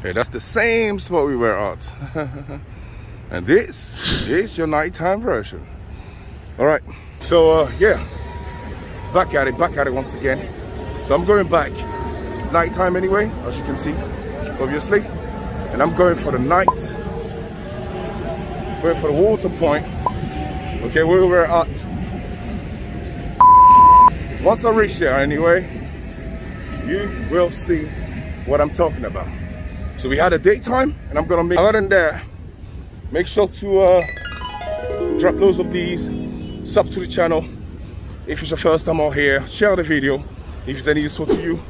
Okay, that's the same spot we were at. And this is your nighttime version. All right, so yeah, back at it once again. So I'm going back. It's nighttime anyway, as you can see, obviously. And I'm going for the night. Going for the water point. Okay, where we're at. Once I reach there anyway, you will see what I'm talking about. So we had a daytime, and I'm gonna make, other than that, make sure to drop loads of these, sub to the channel. If it's your first time out here, share the video. If it's any useful to you,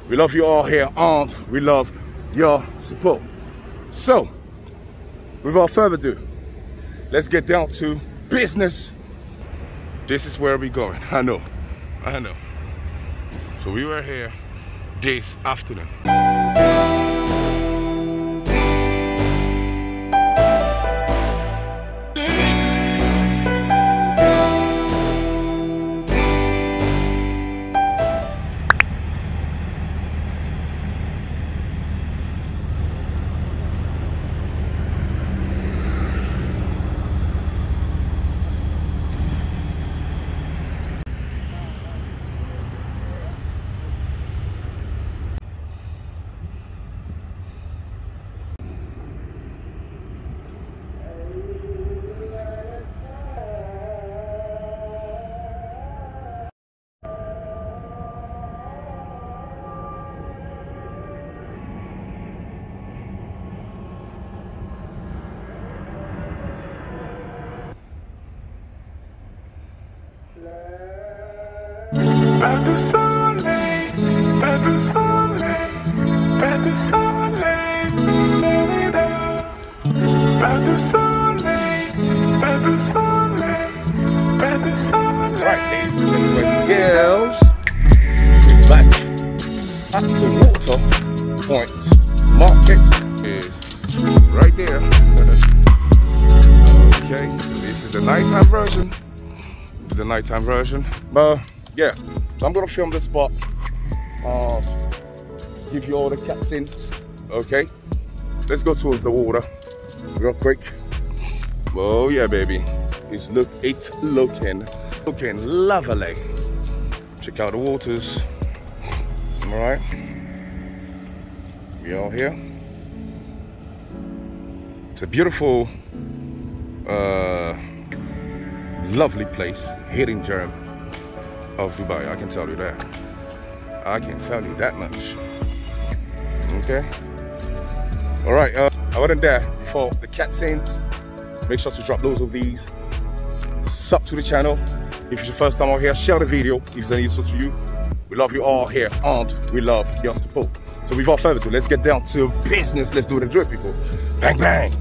we love you all here, and we love your support. So, without further ado, let's get down to business. This is where we're going. I know. So we were here this afternoon. Pas de soleil, pas de soleil, pas de soleil, pas de soleil, pas de soleil, pas de soleil. Right, ladies and girls, we're back at the water point. Market is right there. Okay, so this is the nighttime version. But yeah, so I'm gonna film this spot, give you all the cutscenes. Okay, let's go towards the water real quick. Oh yeah, baby, it's looking lovely. Check out the waters. All right, we all here. It's a beautiful, lovely place, hidden gem of Dubai. I can tell you that. I can tell you that much. Okay. All right. Other than that, before the cutscenes, make sure to drop loads of these. Sub to the channel. If it's your first time out here, share the video. If it's any useful to you, we love you all here, and we love your support. So without further ado, let's get down to business. Let's do the drip, people. Bang bang.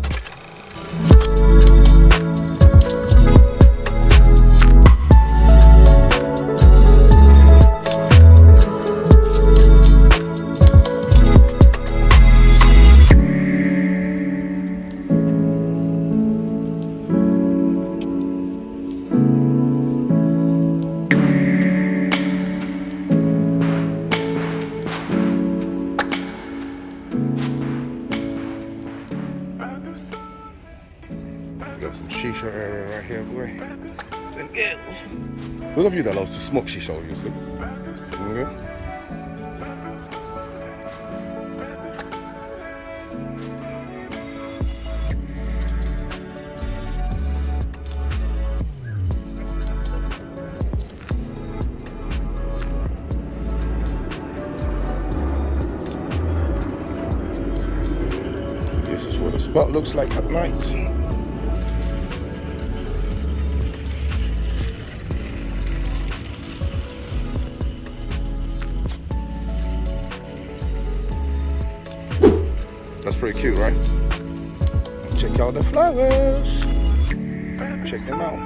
Got some shisha area right here, boy. And girls. Those of you that love to smoke shisha, obviously. Okay. This is what the spot looks like at night. That's pretty cute, right? Check out the flowers. Check them out.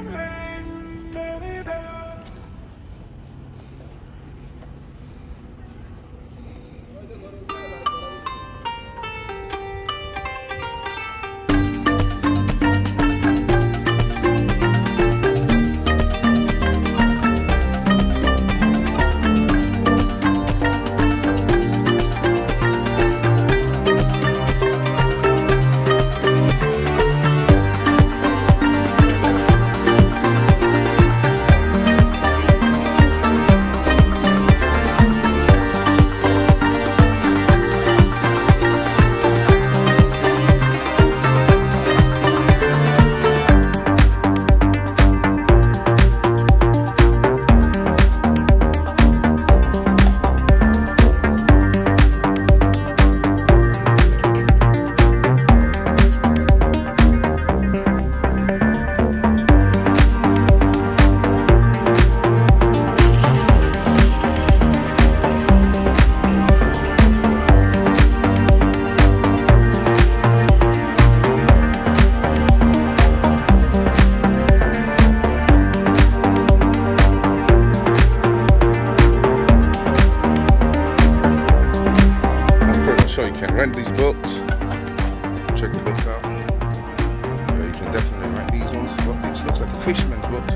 can rent these boats. Check the boats out. Yeah, you can definitely rent these ones. Well, this looks like a fisherman's boat.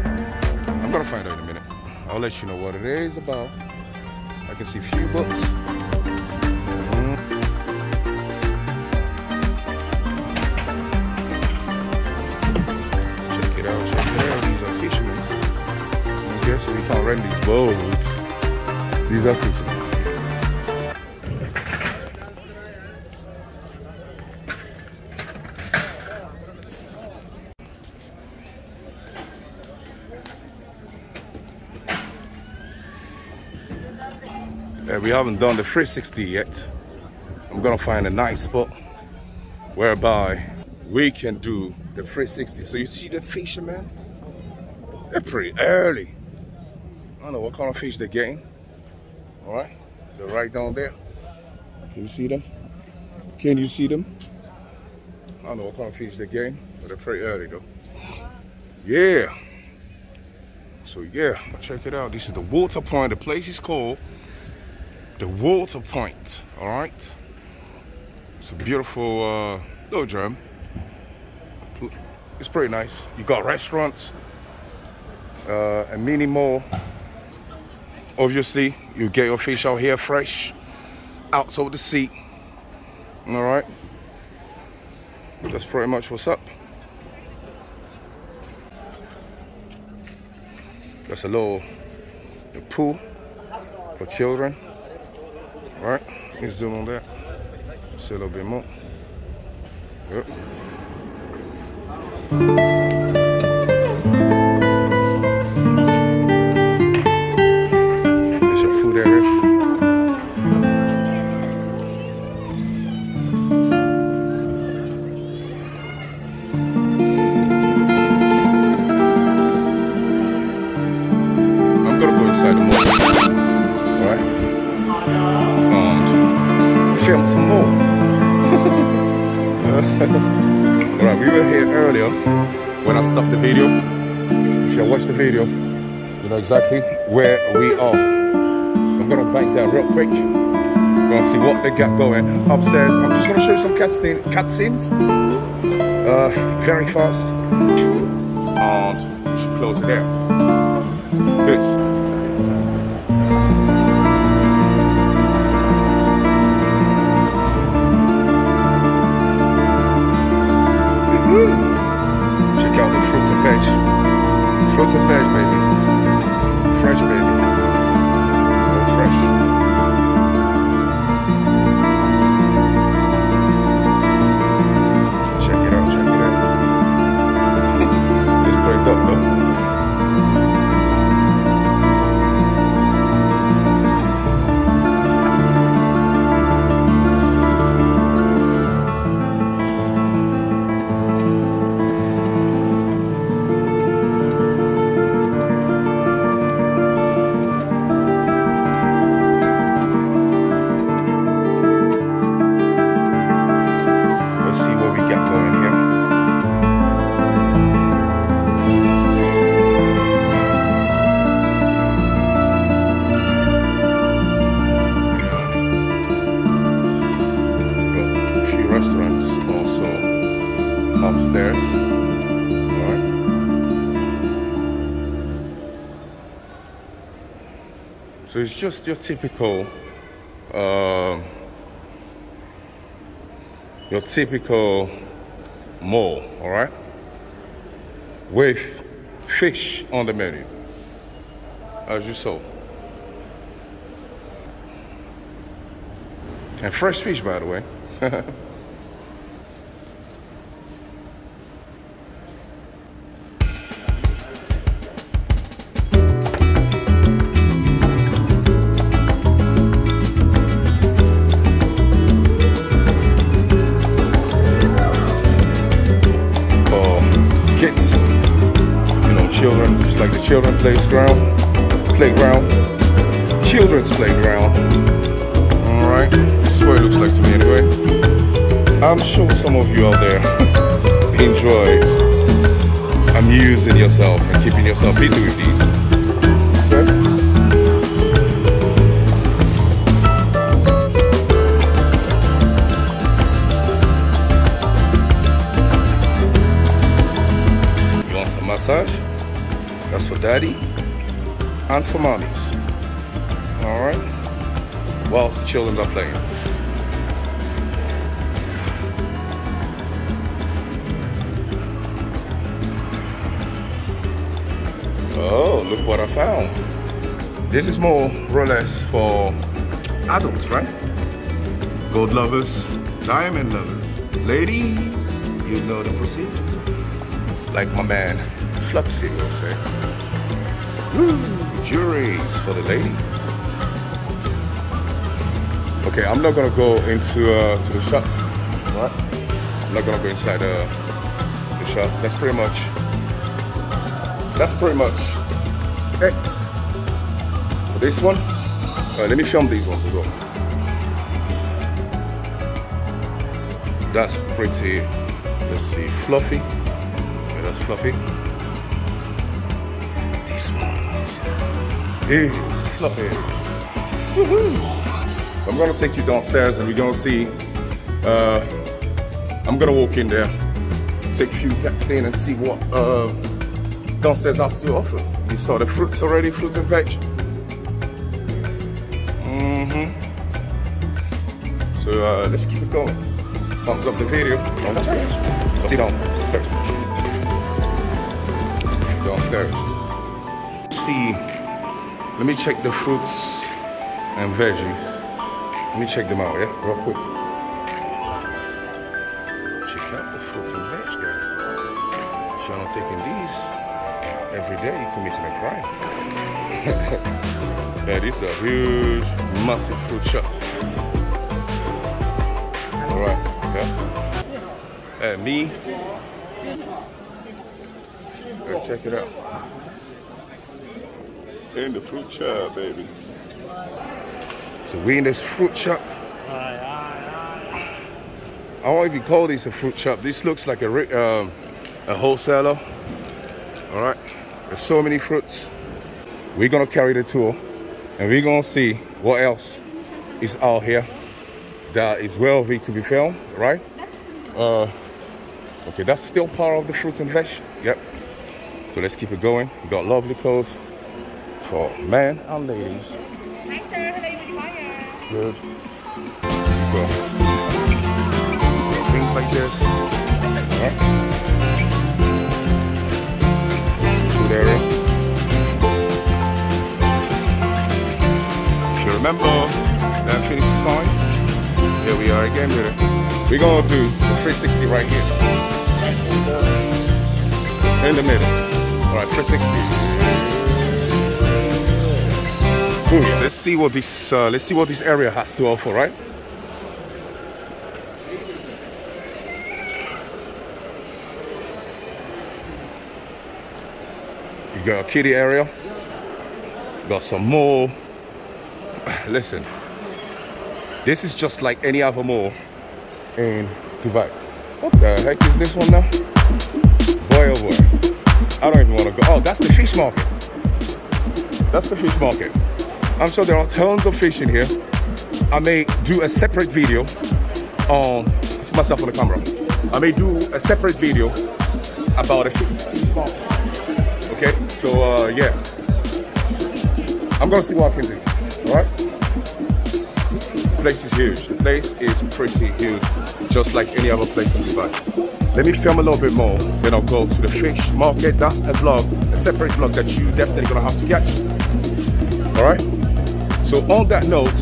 I'm gonna find out in a minute. I'll let you know what it is about. I can see a few boats. Check it out, check it out. These are fishermen. I guess we can't rent these boats. These are fishermen. We haven't done the 360 yet. I'm gonna find a nice spot whereby we can do the 360. So you see the fishermen? They're pretty early. I don't know what kind of fish they're getting. All right, they're right down there. Can you see them? Can you see them? I don't know what kind of fish they're getting, but they're pretty early though. Yeah. So yeah, check it out. This is the water point. The place is called the Water Point. All right, it's a beautiful little gem. It's pretty nice. You got restaurants, a mini mall. Obviously, you get your fish out here fresh, out of the sea. All right, that's pretty much what's up. That's a little pool for children. All right, let me zoom on that. See a little bit more. Yep. There's your food area. I'm gonna go inside the mall. All right. Film some more. Alright, we were here earlier when I stopped the video. If you watched the video, you know exactly where we are. So I'm gonna bank that real quick. Gonna see what they got going upstairs. I'm just gonna show you some cutscenes. Very fast. And we should close it there. Peace. Check out the fruits and veg. Fruits and veg, baby. Fresh, baby. So fresh. Check it out, check it out. It's pretty dope, though. Upstairs. All right. So it's just your typical mall, all right, with fish on the menu, as you saw, and fresh fish, by the way. Children, just like the children's playground, children's playground. All right, this is what it looks like to me anyway. I'm sure some of you out there enjoy amusing yourself and keeping yourself busy with these. Okay? daddy and for mommy. All right, whilst the children are playing. Oh, look what I found. This is more or less for adults, right? Gold lovers, diamond lovers. Ladies, you know the procedure. Like my man, Flupsy will say. Woo, jewelries for the lady. Okay, I'm not gonna go into to the shop. What? I'm not gonna go inside the shop. That's pretty much it for this one. Let me film these ones as well. That's pretty, let's see, fluffy. Yeah, that's fluffy. This one is fluffy. Woohoo! So I'm gonna take you downstairs and we're gonna see, I'm gonna walk in there, take a few cats in and see what downstairs has to offer. You saw the fruits already, fruits and veg. So let's keep it going. Thumbs up the video. Downstairs. Sit down. Downstairs. See, let me check the fruits and veggies. Let me check them out, yeah, real quick. Check out the fruits and veg, guys. If you're not taking these every day, you're committing a crime. Yeah, this is a huge, massive fruit shop. All right, yeah. And me. Check it out. In the fruit shop, baby. So we in this fruit shop. I won't even call this a fruit shop. This looks like a wholesaler. All right. There's so many fruits. We're gonna carry the tour, and we're gonna see what else is out here that is worthy to be filmed, right? Okay, that's still part of the fruits and veg. Yep. So let's keep it going. We got lovely clothes for men and ladies. Hi sir, hello everyone. Good. Go. Things like this. Alright. Food area. If you remember that Infinity sign, here we are again with it. We're gonna do the 360 right here. In the middle. Alright, 360. Ooh, yeah. Let's see what this area has to offer, right? You got a kiddie area. Got some more. Listen, this is just like any other mall in Dubai. What the heck is this one now? Boy, oh boy. I don't even want to go. Oh, that's the fish market. That's the fish market. I'm sure there are tons of fish in here. I may do a separate video on, put myself on the camera. I may do a separate video about a fish market. Okay, so yeah. I'm gonna see what I can do, all right? The place is huge. The place is pretty huge, just like any other place in Dubai. Let me film a little bit more, then I'll go to the fish market. That's a vlog, a separate vlog that you definitely gonna have to catch. All right? So on that note,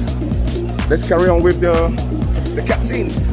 let's carry on with the cat scenes.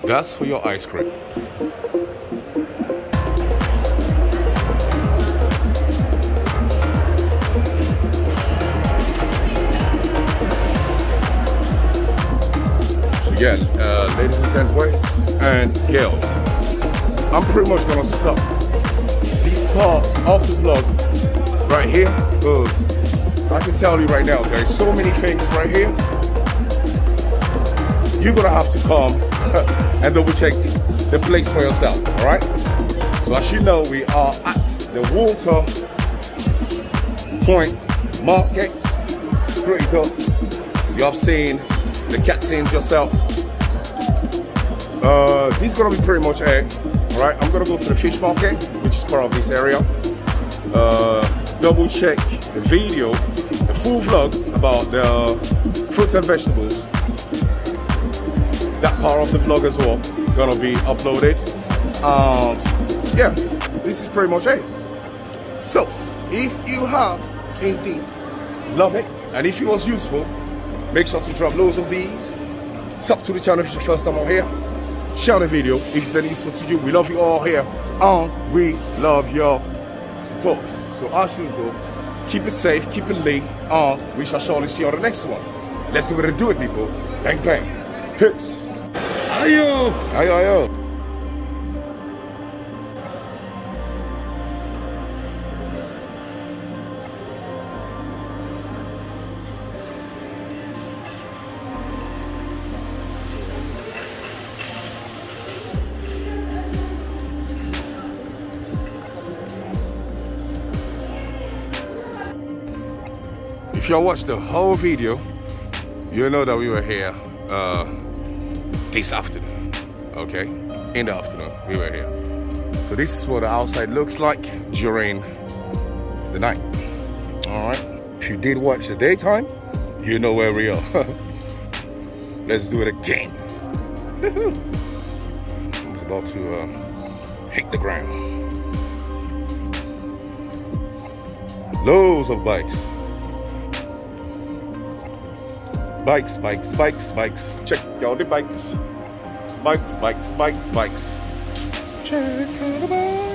That's for your ice cream. Yeah, ladies and boys and girls, I'm pretty much gonna stop these parts of the vlog right here, because I can tell you right now, there's so many things right here. You're gonna have to come and double check the place for yourself, all right? So as you know, we are at the Water Point Market, straight up. You have seen the cat scenes yourself. This is gonna be pretty much it. Alright, I'm gonna go to the fish market, which is part of this area. Double check the video, the full vlog about the fruits and vegetables. That part of the vlog as well gonna be uploaded. And yeah, this is pretty much it. So if you have indeed love it, and if it was useful, make sure to drop loads of these. Sub to the channel if it's your first time out here. Share the video if it's any useful to you. We love you all here, and we love your support. So as usual, keep it safe, keep it lit, and we shall surely see you on the next one. Let's do it, people. Bang bang. Peace. Ayo. Ayo, ayo. If y'all watched the whole video, you know that we were here this afternoon, okay? In the afternoon, we were here. So this is what the outside looks like during the night, all right? If you did watch the daytime, you know where we are. Let's do it again. I'm about to hit the ground. Loads of bikes. Bikes, bikes, bikes, bikes. Check out the bikes. Bikes, bikes, bikes, bikes. Check out the bikes.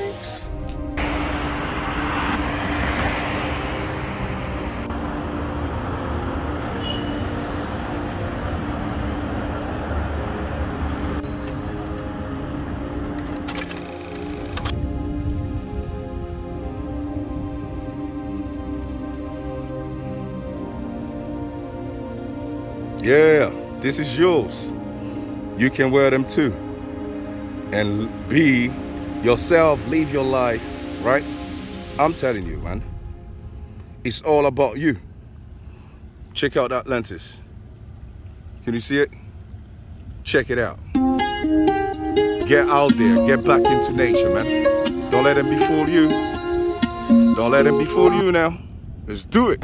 Yeah, this is yours. You can wear them too. And be yourself, live your life, right? I'm telling you, man. It's all about you. Check out that lentis. Can you see it? Check it out. Get out there, get back into nature, man. Don't let them befool you. Don't let them befool you now. Let's do it.